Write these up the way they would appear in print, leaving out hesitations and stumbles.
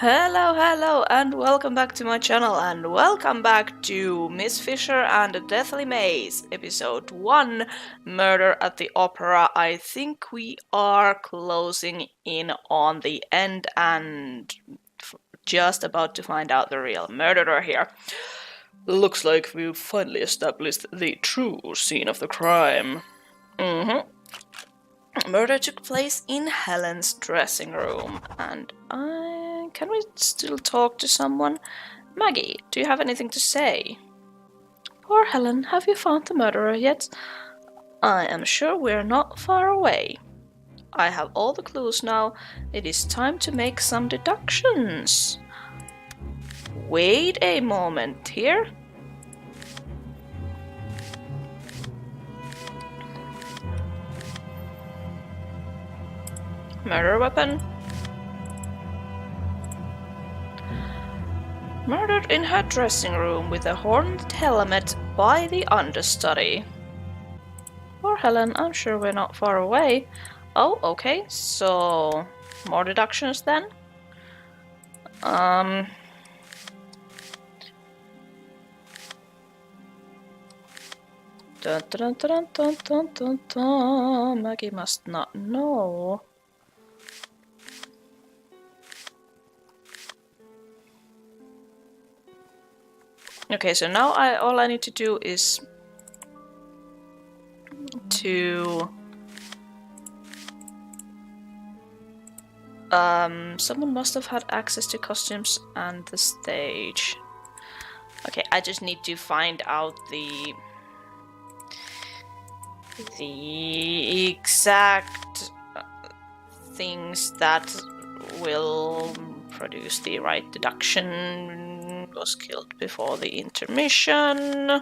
Hello, and welcome back to my channel, and welcome back to Miss Fisher and the Deathly Maze, episode 1, Murder at the Opera. I think we are closing in on the end and just about to find out the real murderer here. Looks like we've finally established the true scene of the crime. Murder took place in Helen's dressing room, and can we still talk to someone? Maggie, do you have anything to say? Poor Helen, have you found the murderer yet? I am sure we're not far away. I have all the clues now. It is time to make some deductions. Wait a moment here. Murder weapon. Murdered in her dressing room with a horned helmet by the understudy. Poor Helen, I'm sure we're not far away. Oh, okay, so more deductions then? Dun, dun, dun, dun, dun, dun, dun. Maggie must not know. Okay, so now all I need to do is to someone must have had access to costumes and the stage. Okay, I just need to find out the exact things that will produce the right deduction. Was killed before the intermission.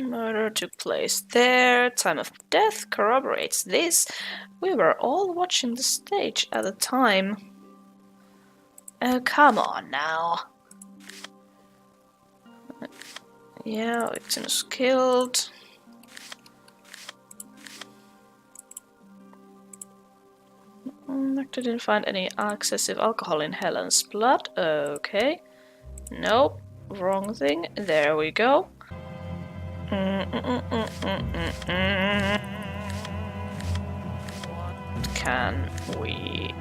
Murder took place there. Time of death corroborates this. We were all watching the stage at the time. Oh, come on now. Yeah, victim was killed. Doctor didn't find any excessive alcohol in Helen's blood. Okay. Nope. Wrong thing. There we go. What can we...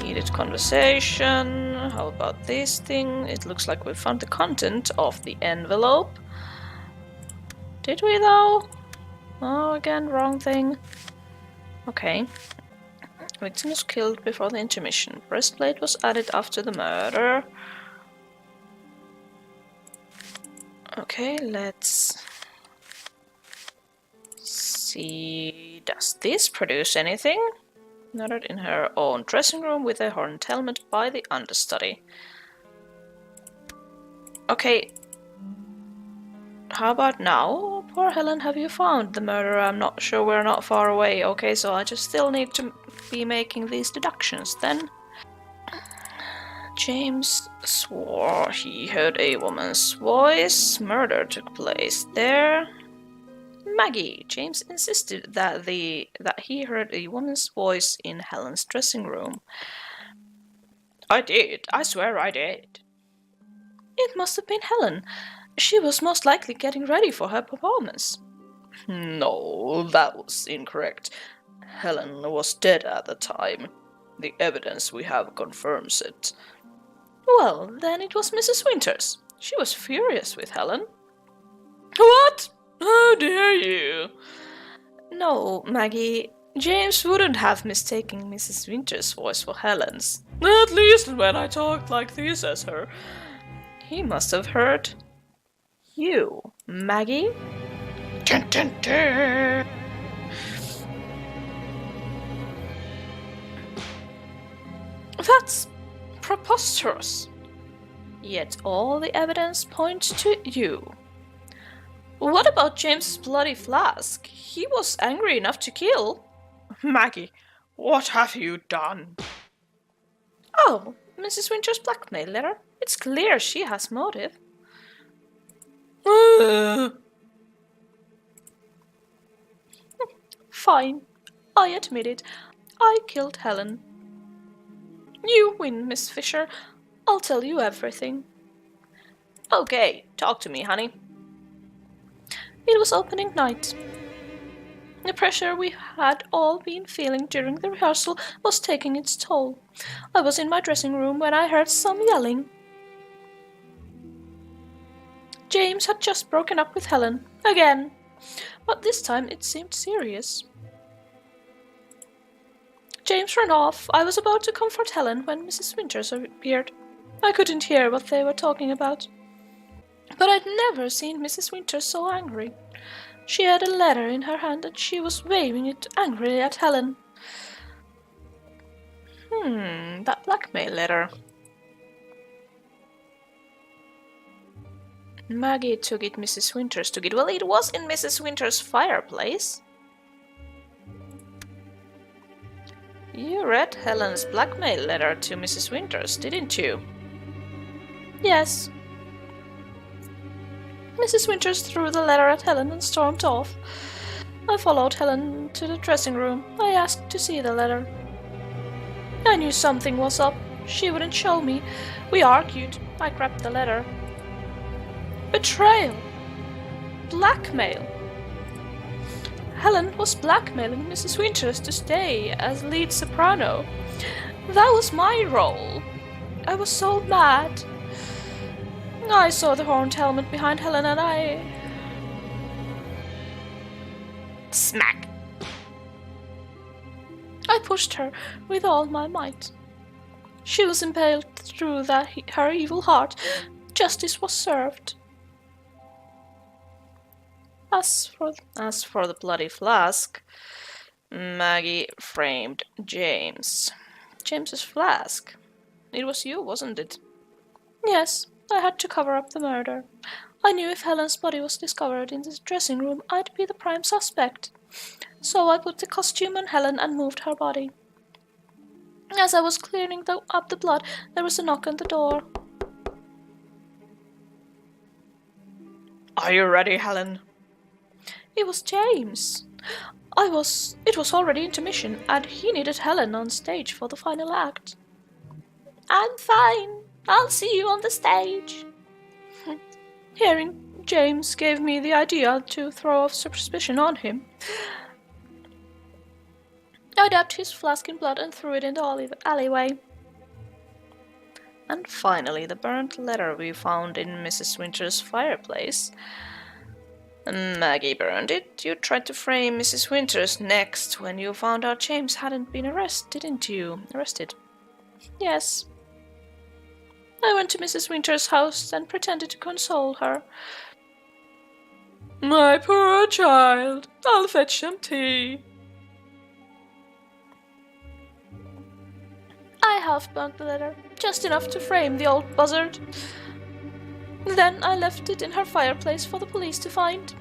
Heated conversation. How about this thing? It looks like we found the content of the envelope. Did we though? Oh, again, wrong thing. Okay. Victim was killed before the intermission. Breastplate was added after the murder. Okay, let's see. Does this produce anything? Murdered in her own dressing room with a horned helmet by the understudy. Okay. How about now? Poor Helen, have you found the murderer? I'm not sure, we're not far away. Okay, so I just still need to be making these deductions then. James swore he heard a woman's voice. Murder took place there. Maggie. James insisted that he heard a woman's voice in Helen's dressing room. I did. I swear I did. It must have been Helen. She was most likely getting ready for her performance. No, that was incorrect. Helen was dead at the time. The evidence we have confirms it. Well, then it was Mrs. Winters. She was furious with Helen. What? How dare you? No, Maggie. James wouldn't have mistaken Mrs. Winters' voice for Helen's. At least when I talked like this as her. He must have heard you, Maggie. Dun, dun, dun. That's preposterous. Yet all the evidence points to you. What about James's bloody flask? He was angry enough to kill. Maggie, what have you done? Oh, Mrs. Winters' blackmail letter. It's clear she has motive. Fine. I admit it. I killed Helen. You win, Miss Fisher. I'll tell you everything. Okay, talk to me, honey. It was opening night. The pressure we had all been feeling during the rehearsal was taking its toll. I was in my dressing room when I heard some yelling. James had just broken up with Helen, again, but this time it seemed serious. James ran off. I was about to comfort Helen when Mrs. Winters appeared. I couldn't hear what they were talking about. But I'd never seen Mrs. Winters so angry. She had a letter in her hand and she was waving it angrily at Helen. That blackmail letter. Maggie took it, Mrs. Winters took it. Well, it was in Mrs. Winters' fireplace. You read Helen's blackmail letter to Mrs. Winters, didn't you? Yes. Mrs. Winters threw the letter at Helen and stormed off. I followed Helen to the dressing room. I asked to see the letter. I knew something was up. She wouldn't show me. We argued. I grabbed the letter. Betrayal. Blackmail. Helen was blackmailing Mrs. Winters to stay as lead soprano. That was my role. I was so mad. I saw the horned helmet behind Helen and I... Smack! I pushed her with all my might. She was impaled through her evil heart. Justice was served. As for the bloody flask, Maggie framed James. James's flask. It was you, wasn't it? Yes, I had to cover up the murder. I knew if Helen's body was discovered in the dressing room, I'd be the prime suspect. So I put the costume on Helen and moved her body. As I was cleaning up the blood, there was a knock on the door. Are you ready, Helen? It was James. It was already intermission, and he needed Helen on stage for the final act. I'm fine. I'll see you on the stage. Hearing James gave me the idea to throw off suspicion on him. I dabbed his flask in blood and threw it in the alleyway. And finally, the burnt letter we found in Mrs. Winters' fireplace. Maggie burned it. You tried to frame Mrs. Winters next when you found out James hadn't been arrested, didn't you? Arrested? Yes. I went to Mrs. Winters' house and pretended to console her. My poor child. I'll fetch some tea. I half-burnt the letter, just enough to frame the old buzzard. Then I left it in her fireplace for the police to find.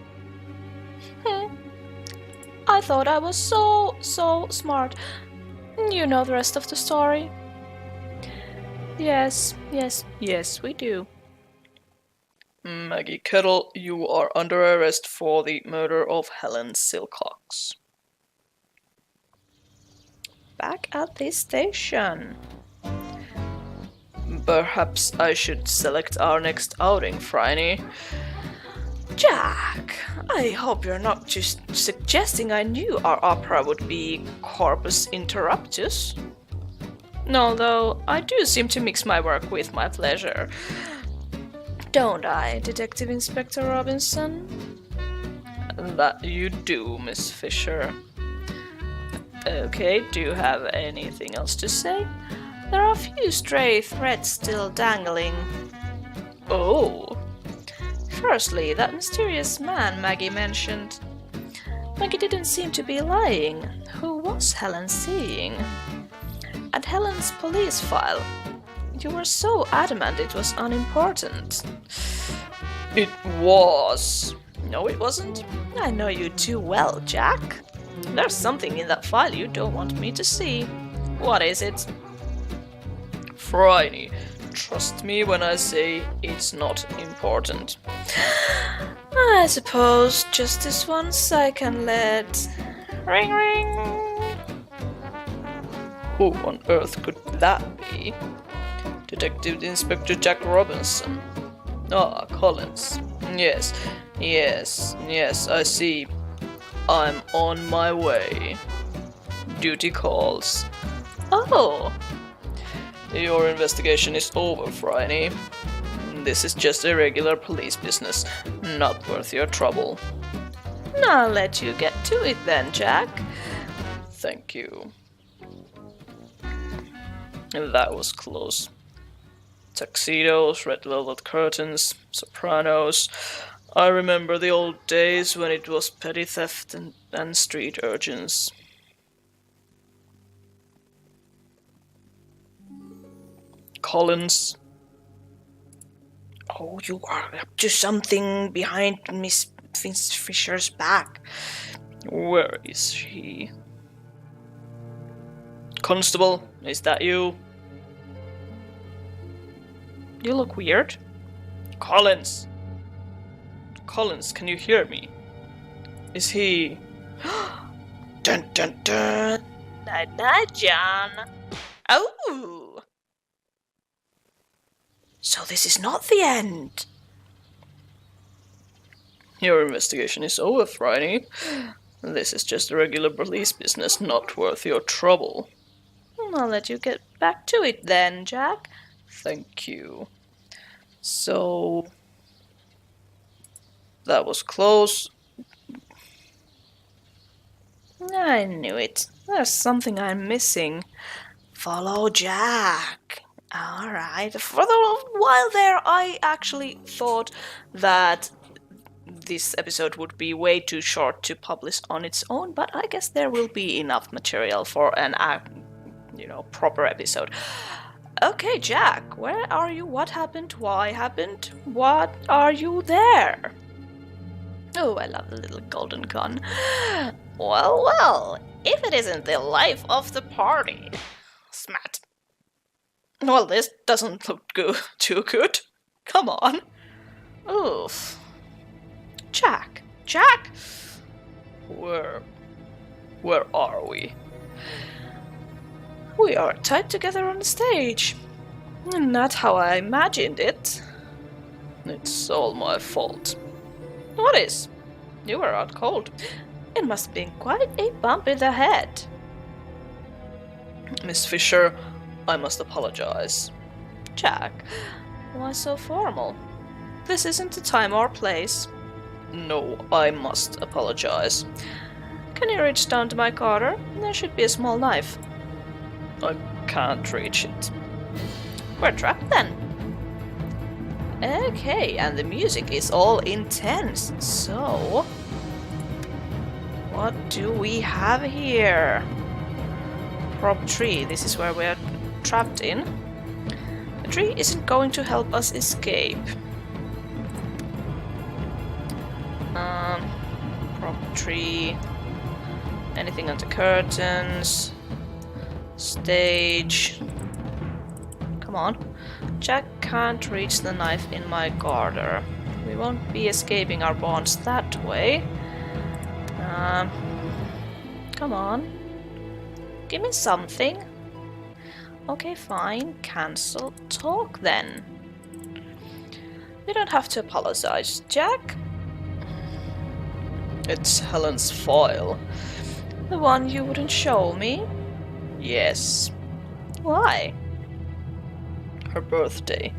I thought I was so smart. You know the rest of the story. Yes, we do. Maggie Kettle, you are under arrest for the murder of Helen Silcox. Back at the station. Perhaps I should select our next outing, Franny. Jack, I hope you're not just suggesting I knew our opera would be Corpus Interruptus. No, though, I do seem to mix my work with my pleasure. Don't I, Detective Inspector Robinson? That you do, Miss Fisher. Okay, do you have anything else to say? There are a few stray threads still dangling. Oh. Firstly, that mysterious man Maggie mentioned. Maggie didn't seem to be lying. Who was Helen seeing? And Helen's police file. You were so adamant it was unimportant. It was. No, it wasn't. I know you too well, Jack. There's something in that file you don't want me to see. What is it? Franny, trust me when I say it's not important. I suppose just this once I can let... Ring ring! Who on earth could that be? Detective Inspector Jack Robinson. Ah, Collins. Yes, I see. I'm on my way. Duty calls. Oh! Your investigation is over, Franny. This is just a regular police business, not worth your trouble. I'll let you get to it then, Jack. Thank you. That was close. Tuxedos, red velvet curtains, sopranos. I remember the old days when it was petty theft and street urchins. Collins. Oh, you are up to something behind Miss Fisher's back. Where is she? Constable, is that you? You look weird. Collins! Collins, can you hear me? Is he... Dun dun dun! Night, John! Oh! So this is not the end! Your investigation is over, Franny. This is just a regular police business, not worth your trouble. I'll let you get back to it then, Jack. Thank you. So... that was close. I knew it. There's something I'm missing. Follow Jack. Alright. For a while there, I actually thought that this episode would be way too short to publish on its own, but I guess there will be enough material for an proper episode. Okay, Jack, where are you? What happened? Why happened? What are you there? Oh, I love the little golden gun. Well, if it isn't the life of the party. Smat. Well, this doesn't look too good. Come on. Oof. Jack! Where are we? We are tied together on the stage. Not how I imagined it. It's all my fault. What is? You were out cold. It must have been quite a bump in the head. Miss Fisher, I must apologize. Jack, why so formal? This isn't the time or place. No, I must apologize. Can you reach down to my garter? There should be a small knife. I can't reach it. We're trapped then. Okay, and the music is all intense, so... what do we have here? Prop tree, this is where we're trapped in. The tree isn't going to help us escape. Prop tree... anything on the curtains... stage... come on. Jack can't reach the knife in my garter. We won't be escaping our bonds that way. Come on. Give me something. Okay, fine. Cancel talk then. You don't have to apologize, Jack. It's Helen's file. The one you wouldn't show me? Yes. Why? Her birthday.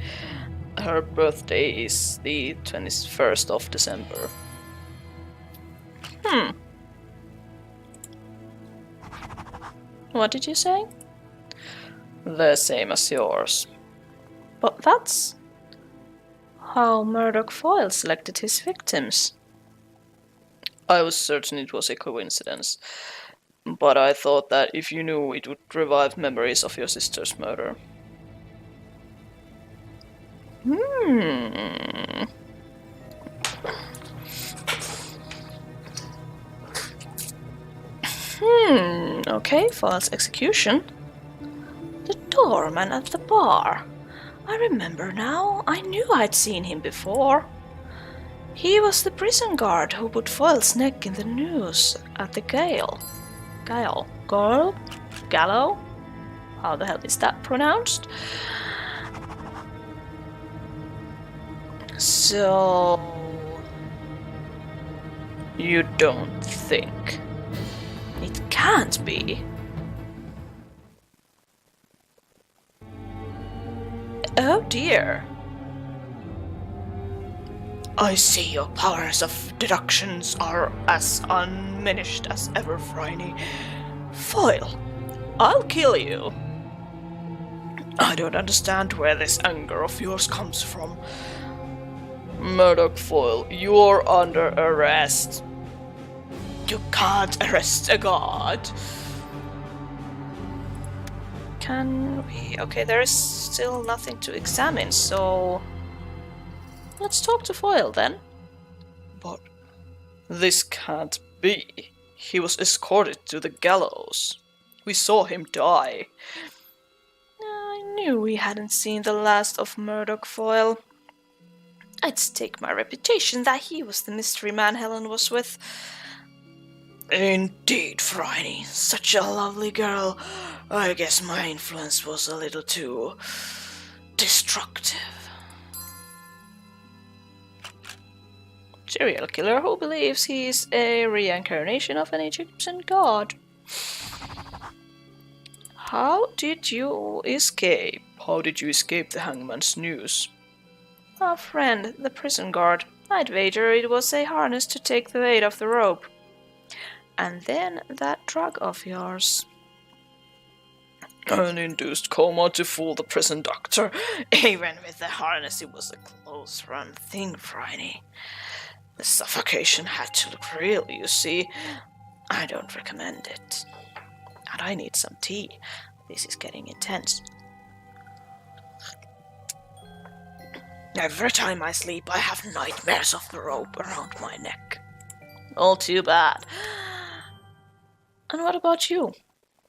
Her birthday is the 21st of December. What did you say? The same as yours. But that's how Murdoch Foyle selected his victims. I was certain it was a coincidence, but I thought that if you knew, it would revive memories of your sister's murder. Okay, Foyle's execution. The doorman at the bar. I remember now. I knew I'd seen him before. He was the prison guard who put Foyle's neck in the noose at the gallows. How the hell is that pronounced? So... you don't think... it can't be. Oh dear. I see your powers of deductions are as undiminished as ever, Phryne. Foil, I'll kill you. I don't understand where this anger of yours comes from. Murdoch Foil, you're under arrest. You can't arrest a god. Can we... okay, there is still nothing to examine, so... let's talk to Foil then. But this can't be. He was escorted to the gallows. We saw him die. I knew we hadn't seen the last of Murdoch Foil. I'd stake my reputation that he was the mystery man Helen was with. Indeed, Phryne, such a lovely girl. I guess my influence was a little too... destructive. Serial killer who believes he's a reincarnation of an Egyptian god. How did you escape? How did you escape the hangman's noose? Our friend, the prison guard. I'd wager it was a harness to take the weight of the rope. And then that drug of yours. An induced coma to fool the prison doctor. Even with the harness, it was a close-run thing, Phryne. The suffocation had to look real, you see. I don't recommend it. And I need some tea. This is getting intense. Every time I sleep, I have nightmares of the rope around my neck. All too bad. And what about you?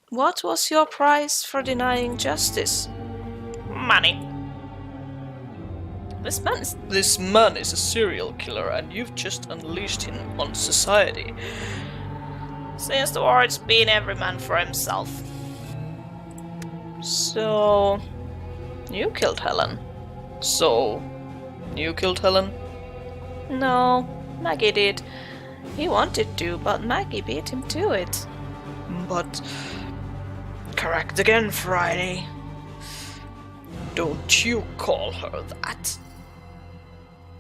What was your price for denying justice? Money. This man is a serial killer, and you've just unleashed him on society. Since the war, it's been every man for himself. So... you killed Helen. So... you killed Helen? No, Maggie did. He wanted to, but Maggie beat him to it. But... correct again, Phryne. Don't you call her that.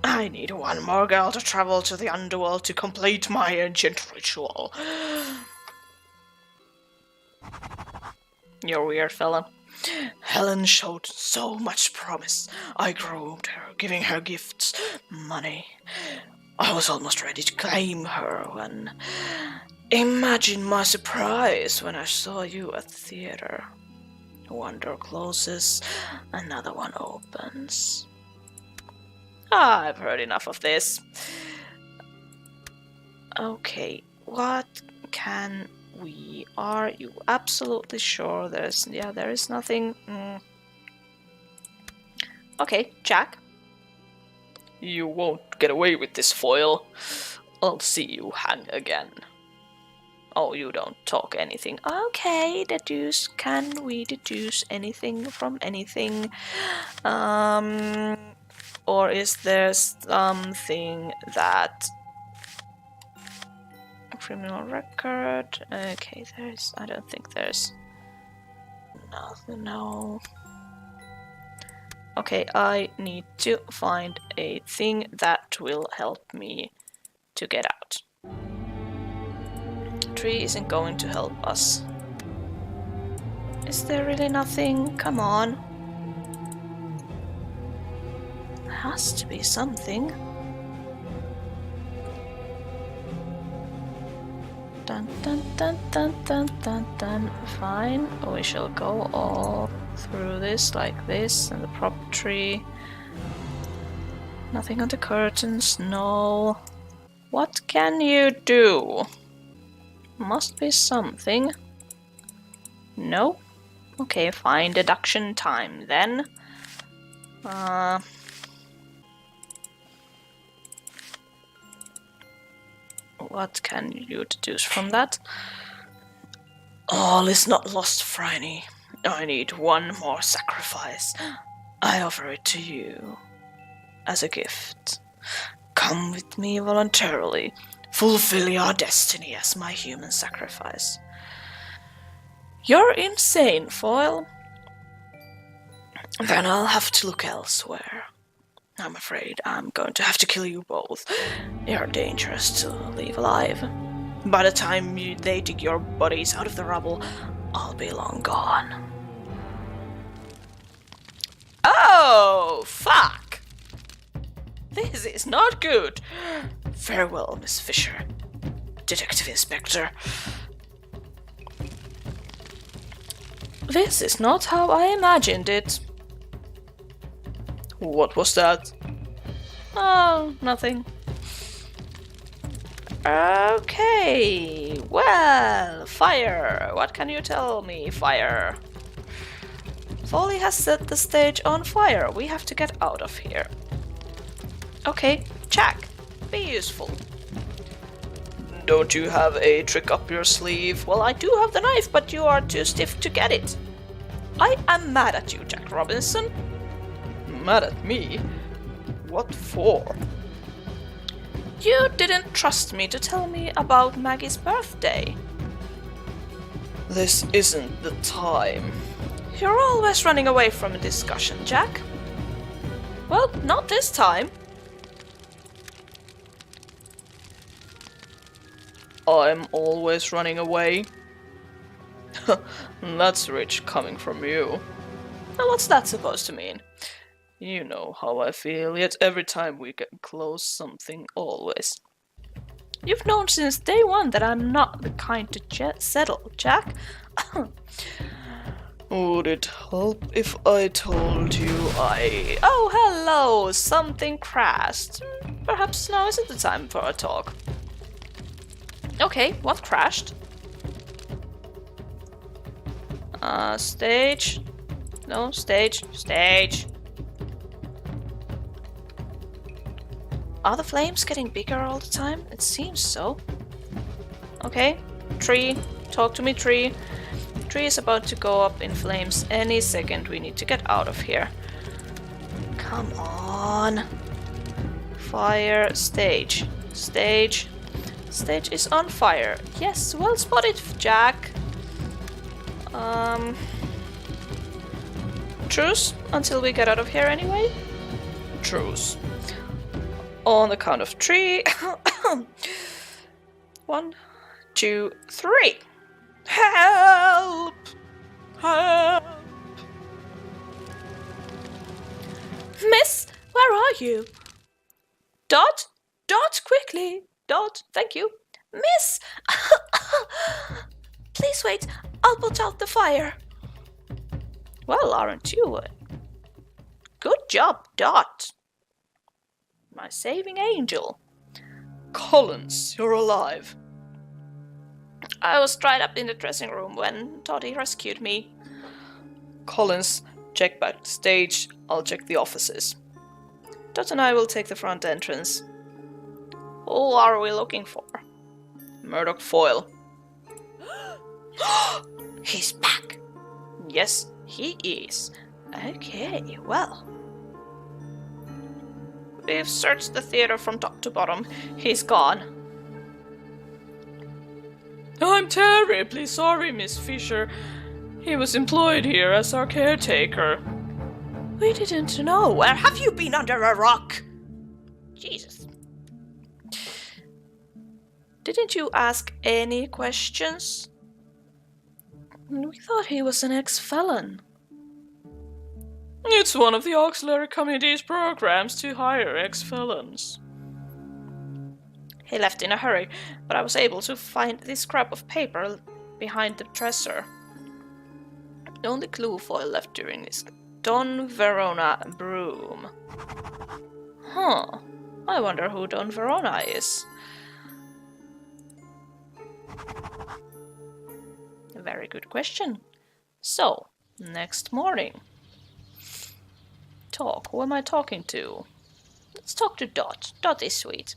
I need one more girl to travel to the underworld to complete my ancient ritual. You're weird, fella. Helen showed so much promise. I groomed her, giving her gifts, money. I was almost ready to claim her when... imagine my surprise when I saw you at the theater. One door closes, another one opens. I've heard enough of this. Okay, what can we... are you absolutely sure there's... yeah, there is nothing... Okay, Jack. You won't get away with this, Foil. I'll see you hang again. Oh, you don't talk anything. Okay, deduce. Can we deduce anything from anything? Or is there something that... criminal record? Okay, there's... I don't think there's... nothing, no. Okay, I need to find a thing that will help me to get out. Tree isn't going to help us. Is there really nothing? Come on. There has to be something. Dun dun dun dun dun dun dun. Fine. We shall go all through this like this, and the prop tree. Nothing on the curtains, no. What can you do? Must be something. No? Okay, fine. Deduction time then. What can you deduce from that? All is not lost, Phryne. I need one more sacrifice. I offer it to you as a gift. Come with me voluntarily. Fulfill your destiny as my human sacrifice. You're insane, Foil. Then I'll have to look elsewhere. I'm afraid I'm going to have to kill you both. You're dangerous to leave alive. By the time they dig your bodies out of the rubble, I'll be long gone. Oh, fuck! This is not good. Farewell, Miss Fisher. Detective Inspector. This is not how I imagined it. What was that? Oh, nothing. Okay, well, Fire. What can you tell me, Fire? Foley has set the stage on fire. We have to get out of here. Okay, Jack, be useful. Don't you have a trick up your sleeve? Well, I do have the knife, but you are too stiff to get it. I am mad at you, Jack Robinson. Mad at me? What for? You didn't trust me to tell me about Maggie's birthday. This isn't the time. You're always running away from a discussion, Jack. Well, not this time. I'm always running away. That's rich coming from you. Now what's that supposed to mean? You know how I feel, yet every time we get close, something always. You've known since day one that I'm not the kind to settle, Jack. Would it help if I told you Oh, hello! Something crashed. Perhaps now isn't the time for a talk. Okay, what crashed? Stage. No, stage. Stage. Are the flames getting bigger all the time? It seems so. Okay, tree. Talk to me, tree. Tree is about to go up in flames any second. We need to get out of here. Come on. Fire. Stage. Stage. Stage is on fire. Yes, well spotted, Jack. Truce until we get out of here anyway. Truce. On the count of 3. 1, 2, 3. Help! Help! Miss, where are you? Dot? Dot, quickly! Dot, thank you. Miss! Please wait, I'll put out the fire. Well, aren't you? Good job, Dot. My saving angel. Collins, you're alive. I was tied up in the dressing room when Toddy rescued me. Collins, check backstage. I'll check the offices. Dot and I will take the front entrance. Who are we looking for? Murdoch Foyle. He's back. Yes, he is. Okay, well. We've searched the theater from top to bottom. He's gone. I'm terribly sorry, Miss Fisher. He was employed here as our caretaker. We didn't know. Where have you been under a rock? Jesus. Didn't you ask any questions? We thought he was an ex-felon. It's one of the auxiliary committee's programs to hire ex-felons. He left in a hurry, but I was able to find this scrap of paper behind the dresser. The only clue Foyle left during this Don Verona broom. Huh. I wonder who Don Verona is. A very good question. So, next morning. Talk. Who am I talking to? Let's talk to Dot. Dot is sweet.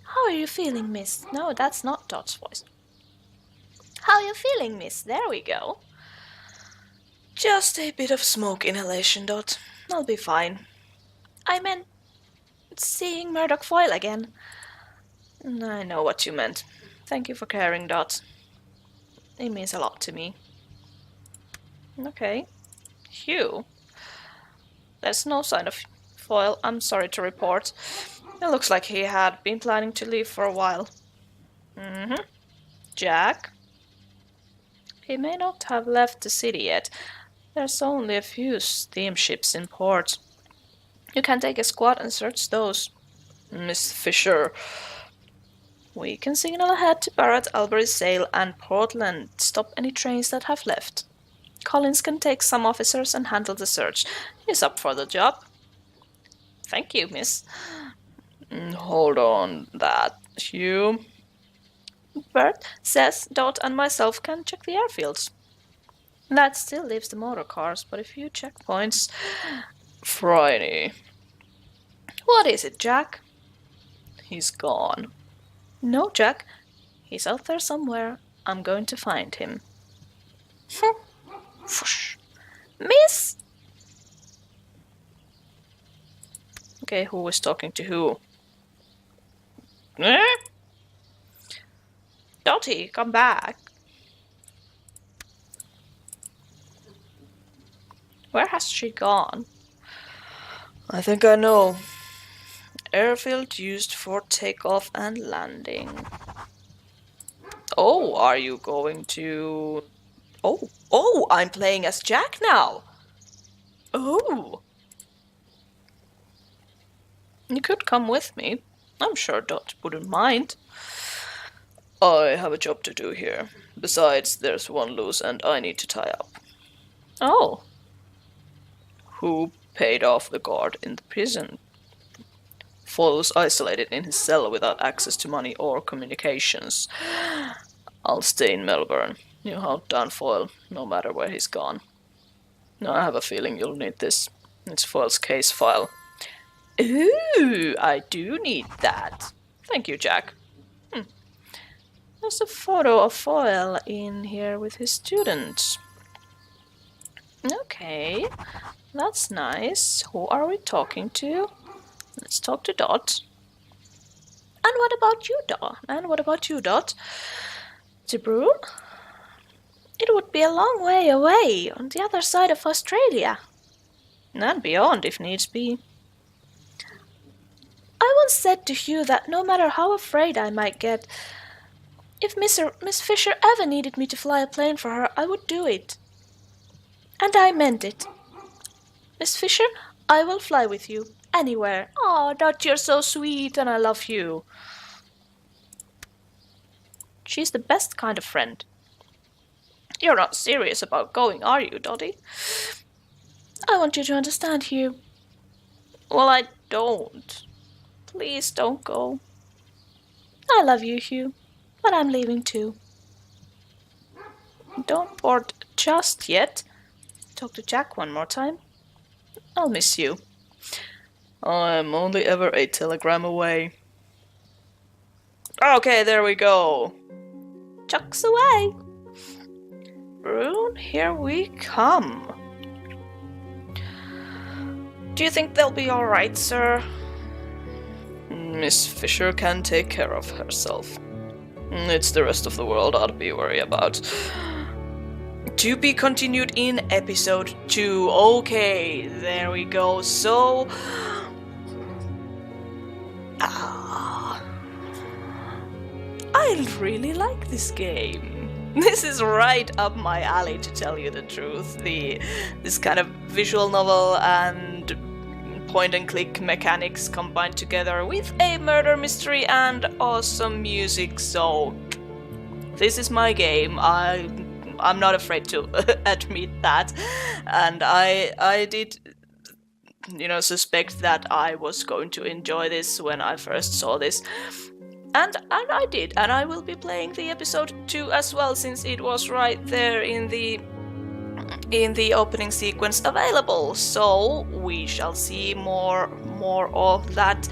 How are you feeling, miss? No, that's not Dot's voice. How are you feeling, miss? There we go. Just a bit of smoke inhalation, Dot. I'll be fine. I meant seeing Murdoch Foyle again. I know what you meant. Thank you for caring, Dot. It means a lot to me. Okay. Hugh? There's no sign of Foyle, I'm sorry to report. It looks like he had been planning to leave for a while. Jack? He may not have left the city yet. There's only a few steamships in port. You can take a squad and search those. Miss Fisher. We can signal ahead to Barrett, Albury Sale, and Portland. Stop any trains that have left. Collins can take some officers and handle the search. He's up for the job. Thank you, miss. Hold on that, Hugh. Bert says Dot and myself can check the airfields. That still leaves the motor cars, but a few checkpoints. Friday. What is it, Jack? He's gone. No, Jack. He's out there somewhere. I'm going to find him. Miss? Okay, who is talking to who? Eh? Dottie, come back. Where has she gone? I think I know. Airfield used for takeoff and landing. Oh, are you going to... Oh, I'm playing as Jack now. Oh. You could come with me. I'm sure Dot wouldn't mind. I have a job to do here. Besides, there's one loose and I need to tie up. Oh. Who paid off the guard in the prison? Foyle was isolated in his cell without access to money or communications. I'll stay in Melbourne. You hunt down Foyle, no matter where he's gone. I have a feeling you'll need this. It's Foyle's case file. Ooh, I do need that. Thank you, Jack. There's a photo of Foyle in here with his students. Okay, that's nice. Who are we talking to? Let's talk to Dot. And what about you, Dot? To Broome? It would be a long way away, on the other side of Australia. And beyond, if needs be. I once said to Hugh that no matter how afraid I might get, if Miss Fisher ever needed me to fly a plane for her, I would do it. And I meant it. Miss Fisher, I will fly with you, anywhere. Oh, Dot, you're so sweet, and I love you. She's the best kind of friend. You're not serious about going, are you, Dottie? I want you to understand, Hugh. Well, I don't. Please don't go. I love you, Hugh, but I'm leaving too. Don't board just yet. Talk to Jack one more time. I'll miss you. I'm only ever a telegram away. Okay, there we go. Chucks away. Broome, here we come. Do you think they'll be alright, sir? Miss Fisher can take care of herself. It's the rest of the world I'd be worried about. To be continued in episode 2. Okay, there we go. So... I really like this game. This is right up my alley, to tell you the truth. This kind of visual novel and point-and-click mechanics combined together with a murder mystery and awesome music. So this is my game. I'm not afraid to admit that, and I did, suspect that I was going to enjoy this when I first saw this. And I did, and I will be playing the episode 2 as well, since it was right there in the opening sequence available. So we shall see more of that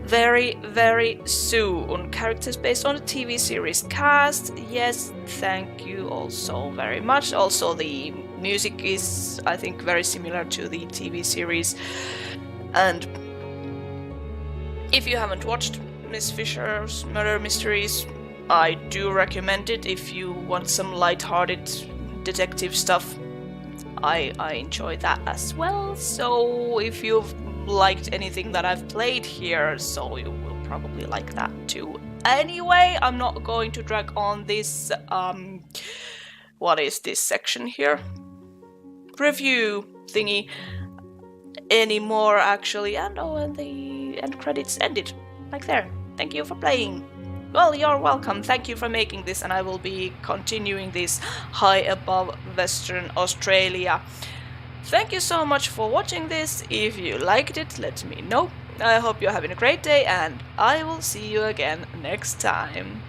very, very soon. Characters based on the TV series cast. Yes, thank you also very much. Also the Music is, I think, very similar to the TV series. And if you haven't watched Miss Fisher's Murder Mysteries, I do recommend it if you want some light-hearted detective stuff. I enjoy that as well. So if you've liked anything that I've played here, so you will probably like that too. Anyway, I'm not going to drag on this, what is this section here? Review thingy anymore, actually. And the end credits ended. Like there. Thank you for playing. Well, you're welcome. Thank you for making this, and I will be continuing this high above Western Australia. Thank you so much for watching this. If you liked it, let me know. I hope you're having a great day, and I will see you again next time.